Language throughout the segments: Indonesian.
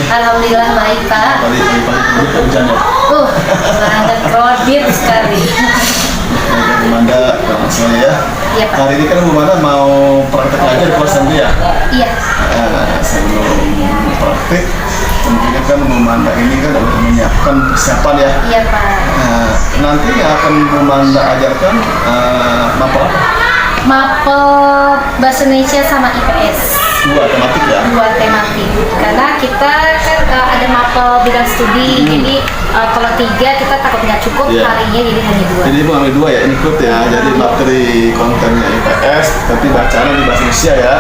Alhamdulillah baik Pak. Tadi pagi hujan ya. Sangat kredit sekali. Baik, Manda, semuanya ya. Iya Pak. Hari ini kan Bu Manda mau praktek aja di kosan dia ya. Iya. Sebelum praktek, tentunya kan Bu Manda ini kan untuk menyiapkan persiapan ya. Iya Pak. Nanti yang akan Bu Manda ajarkan mapel apa? Mapel Bahasa Indonesia sama IPS. Dua tematik ya. Dua tematik. Karena kita kan ada mapel bidang studi, jadi kalau 3 kita takut nggak cukup harinya, jadi hanya 2. Jadi Bu ambil 2 ya, ini ikut ya. Jadi materi kontennya IPS, tapi bacaan di bahasa Indonesia ya.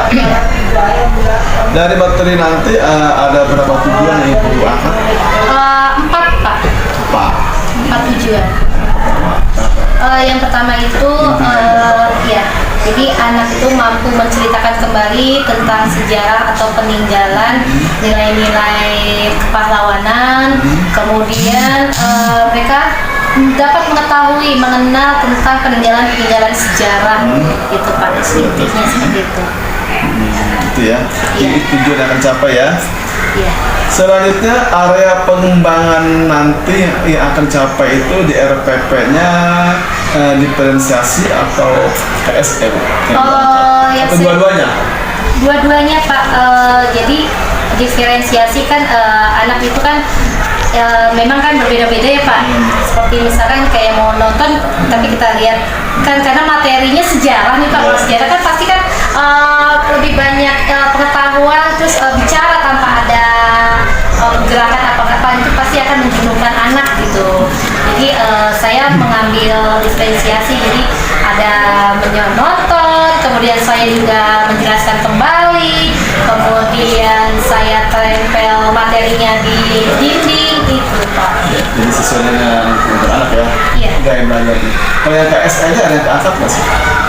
Dari materi nanti ada berapa tujuan yang Ibu angkat? 4 Pak. 4 tujuan. Yang pertama itu ya, jadi anak itu mampu menceritakan kembali tentang sejarah atau peninggalan nilai-nilai kepahlawanan. Kemudian mereka dapat mengetahui, mengenal tentang peninggalan sejarah itu Pak, sedikitnya seperti itu. Itu ya, ini tujuan yang akan capai ya. Iya. Selanjutnya area pengembangan nanti yang akan capai itu di RPP-nya diferensiasi atau KSM. Yang dua-duanya. Dua-duanya Pak. Jadi diferensiasi kan anak itu kan memang kan berbeda-beda ya Pak. Seperti misalkan kayak mau nonton, tapi kita lihat kan karena materinya sejarah nih Pak. Kalau sejarah kan pasti kan lebih banyak pengetahuan, terus bicara tanpa ada gerakan apa-apa, itu pasti akan menjenuhkan anak gitu. Jadi saya mengambil diferensiasi, jadi ada menonton, kemudian saya juga menjelaskan kembali, kemudian saya tempel materinya di dinding gitu Pak. Jadi sesuai dengan untuk anak ya. Iya. Gaya belajar. Kalau yang KSE-nya ada yang keangkat nggak sih?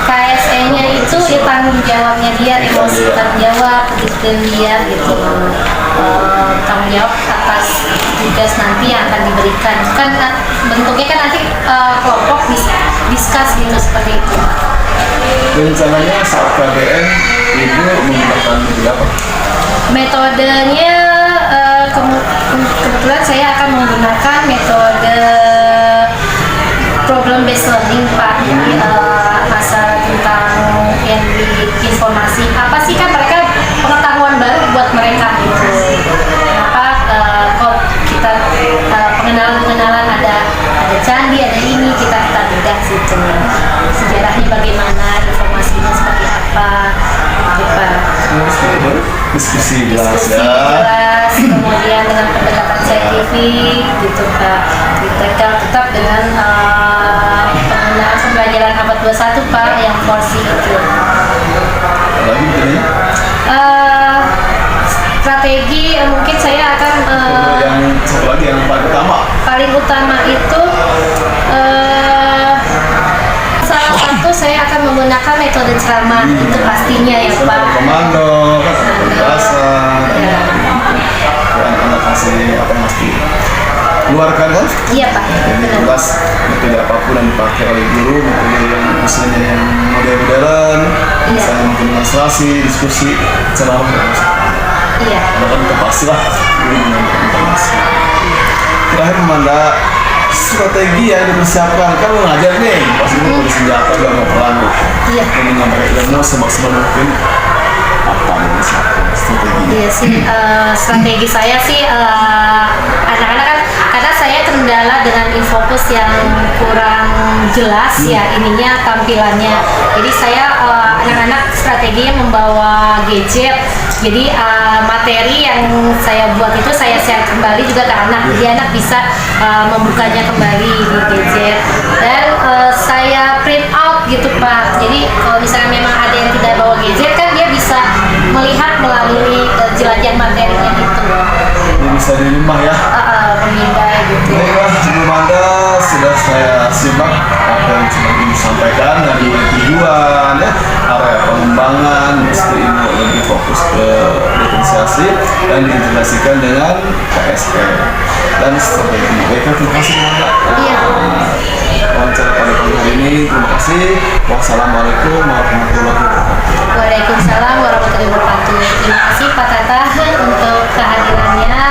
KSE-nya itu ya tanggung jawabnya dia, emosi tanggung jawab, disiplin dia gitu. Tanggung jawab atas tugas nanti yang akan diberikan. Kan bentuknya kan nanti kelompok discuss gitu seperti itu. Rencananya saat KBN Ibu menggunakan metode apa? Metodenya kebetulan saya akan menggunakan metode problem based learning Pak. Jadi masalah tentang yang informasi apa sih kan mereka pengetahuan baru buat mereka gitu. Kenapa kok kita pengenalan ada candi, ada ini kita bedah situ. Sejarahnya bagaimana, informasinya seperti apa gitu Pak. Diskusi jelas ya. Kemudian dengan pendekatan saintifik gitu Pak. Ditekel tetap dengan pengenalan pembelajaran abad 21 Pak, yang porsi itu. Lagi ini? Strategi mungkin saya akan yang satu lagi yang paling utama itu salah satu saya akan menggunakan metode ceramah itu pastinya ya Pak. Komando, penjelasan, anak-anak kasih apa yang mesti keluarkan kan? Iya Pak. Jadi jelas metode apapun yang dipakai oleh guru, metode yang misalnya yang modern, misalnya mungkin demonstrasi, diskusi, ceramah dan iya. Karena kan itu pasti lah guru menyampaikan informasi. Terakhir Manda, strategi yang dipersiapkan kan mengajar nih, pasti mau senjata juga mau perang Iya. menyampaikan ilmu semaksimal mungkin. Apa yang strategi? Iya sih, strategi saya sih anak-anak kan karena saya kendala dengan infokus yang kurang jelas ya ininya tampilannya. Jadi saya anak-anak strateginya membawa gadget. Jadi materi yang saya buat itu saya share kembali juga ke anak. Jadi anak bisa membukanya kembali di gadget. Dan saya print out gitu Pak. Jadi kalau misalnya memang ada yang tidak bawa gadget kan dia bisa melihat melalui jelajah materinya gitu. Ini bisa di rumah ya. Memindai gitu. Baiklah, sebelum Anda sudah saya simak apa yang sudah Ibu sampaikan dari tujuan ya, area pengembangan mesti Ibu lebih fokus ke diferensiasi dan diintegrasikan dengan KSE dan strategi. Baiklah, terima kasih Anda. Iya. Wawancara pada pagi hari ini, terima kasih. Wassalamualaikum warahmatullahi wabarakatuh. Waalaikumsalam warahmatullahi wabarakatuh. Terima kasih Pak Tata untuk kehadirannya.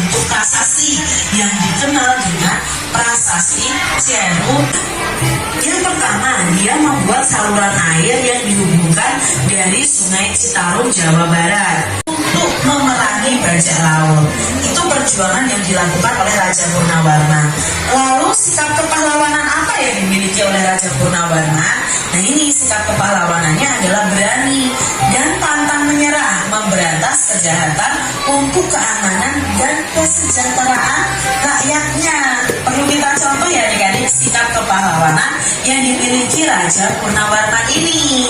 bentuk prasasti yang dikenal dengan prasasti Ceru. Yang pertama, dia membuat saluran air yang dihubungkan dari Sungai Citarum, Jawa Barat untuk memerangi bajak laut. Itu perjuangan yang dilakukan oleh Raja Purnawarna. Lalu sikap kepahlawanan apa yang dimiliki oleh Raja Purnawarna? Nah, ini sikap kepahlawanannya adalah berani dan pantang menyerah memberantas kejahatan untuk keamanan dan kesejahteraan rakyatnya. Perlu kita contoh ya adik-adik sikap kepahlawanan yang dimiliki Raja Purnawarna ini.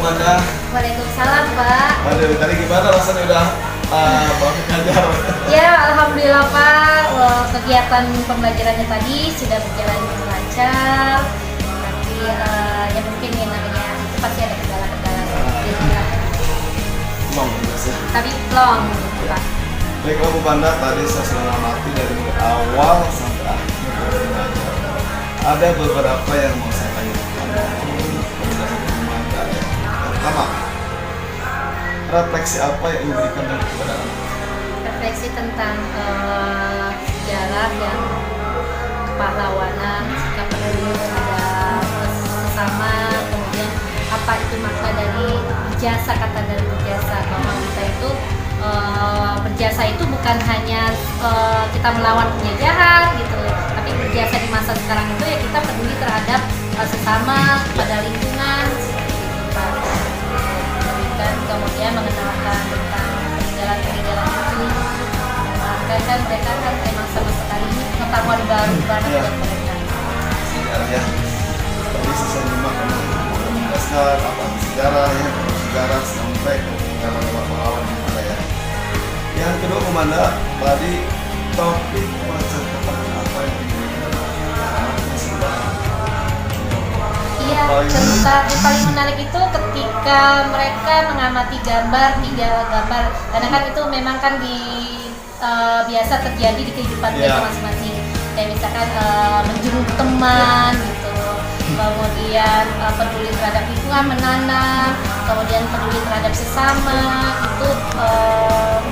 Manda. Waalaikumsalam Pak. Aduh, tadi gimana rasanya udah Bapak ngajar? Ya, alhamdulillah Pak. Kegiatan pembelajarannya tadi sudah berjalan dengan lancar. Tapi ya mungkin yang namanya itu pasti ada kendala-kendala. Long, ya. Tapi long, gitu, Pak. Baiklah Bu Banda, tadi saya sudah mengamati dari awal sampai akhir mengajar. Ada beberapa yang mau saya tanyakan. Pertama, refleksi apa yang diberikan kepada anak? Refleksi tentang sejarah dan kepahlawanan, sikap peduli terhadap sesama, kemudian apa itu makna dari berjasa, kata dari berjasa, bahwa kita itu berjasa itu bukan hanya kita melawan penjajahan gitu, tapi berjasa di masa sekarang itu ya kita peduli terhadap sesama, pada lingkungan seperti itu Pak. Dan kemudian mengenalkan tentang peninggalan-peninggalan itu, kan mereka kan memang sama sekali pengetahuan baru banget buat mereka. Sejarah ya. Tadi saya nyimak dasar apa sejarah ya, sejarah sampai ke sejarah pahlawan yang ada ya. Yang kedua Komanda, tadi topik percakapan apa yang diberikan Iya, tentang yang paling menarik itu ketika mereka mengamati tiga gambar, karena kan itu memang kan biasa terjadi di kehidupan mereka masing-masing. Kayak misalkan menjenguk teman gitu, kemudian peduli terhadap lingkungan, menanam, kemudian peduli terhadap sesama. Itu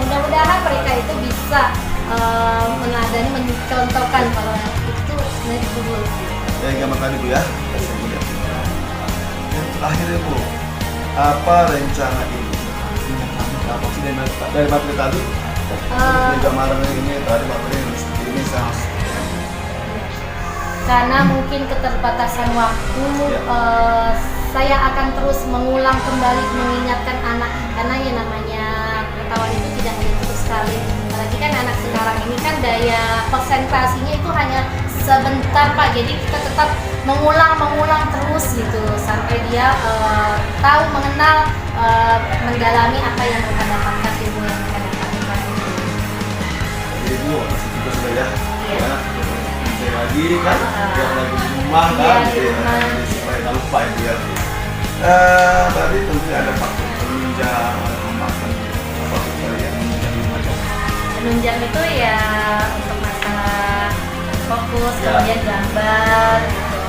mudah-mudahan mereka itu bisa meneladani, mencontohkan kalau itu sebenarnya dulu. Ya, gambar tadi Bu ya. Yang terakhir ya Bu, apa rencana ini? Apa sih dari materi tadi? Dari gambaran ini tadi materi ini sangat. Karena mungkin keterbatasan waktu, saya akan terus mengulang kembali, mengingatkan anak, karena yang namanya pengetahuan itu tidak hanya terus sekali. Apalagi kan anak sekarang ini kan daya konsentrasinya itu hanya sebentar Pak, jadi kita tetap mengulang terus gitu sampai dia tahu, mengenal, mendalami apa yang mereka dapatkan, ilmu yang mereka dapatkan. Jadi Bu, masih juga sudah ya. Iya. Saya lagi kan, yang lagi di rumah Iya, kan, di rumah. supaya nggak lupa itu ya. Tadi tentunya ada faktor penunjang, ada pembahasan apa yang menunjang macam. Penunjang itu ya untuk masalah fokus, Ya. kemudian gambar gitu.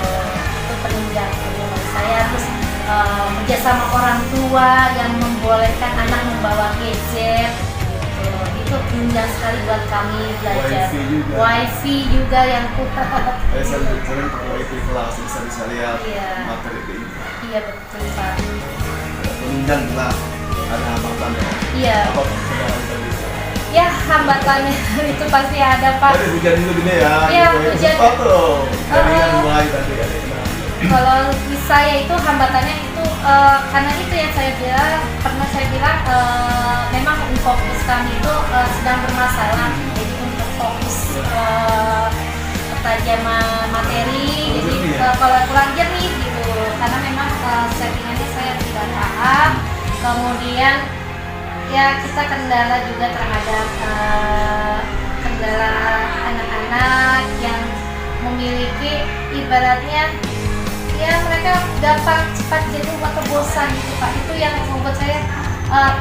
Itu penunjang menurut saya. Terus kerjasama orang tua yang membolehkan anak membawa gadget gitu. Itu penunjang sekali buat kami belajar. Wifi juga yang kuat. Saya sering pakai wifi kelas, bisa lihat Iya. materi ini. Iya betul Pak. Ada penunjang lah, ada hambatan ya. Iya. Apa kendala tadi? Ya hambatannya itu pasti ada Pak. Tadi hujan dulu gini ya. Iya, gitu ya. hujan. Sempat tuh. Dari yang mulai tadi ya. Kalau di saya itu hambatannya itu karena itu yang saya bilang, pernah saya bilang memang fokus kami itu sedang bermasalah, jadi untuk fokus ketajaman materi, jadi kalau kurang jernih gitu, karena memang settingannya saya tidak paham. Kemudian ya kita kendala juga terhadap kendala anak-anak yang memiliki ibaratnya ya mereka gampang cepat jenuh atau bosan gitu Pak. Itu yang membuat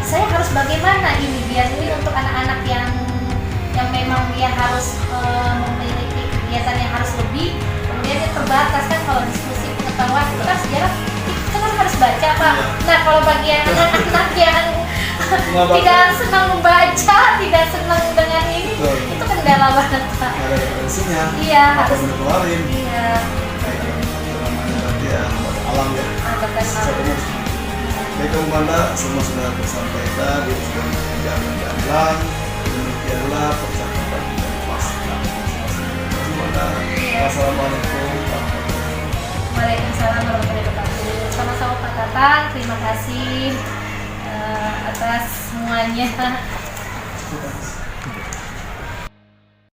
saya harus bagaimana ini biar ini untuk anak-anak yang memang dia harus memiliki kegiatan yang harus lebih, kemudian dia terbatas kan. Kalau diskusi pengetahuan itu kan sejarah kita kan harus baca Pak. Nah kalau bagi anak-anak yang tidak senang membaca, tidak senang dengan ini, itu kendala banget Pak. Ada referensinya. Iya, apa harus yang dikeluarin. Iya. Ya, alam ya. Baik Komanda, semua sudah tersampaikan, dia sudah menjalankan jalan. Demikianlah percakapan kita di kelas. Wassalamualaikum. Waalaikumsalam warahmatullahi wabarakatuh. Sama-sama Pak Tatang, terima kasih atas semuanya.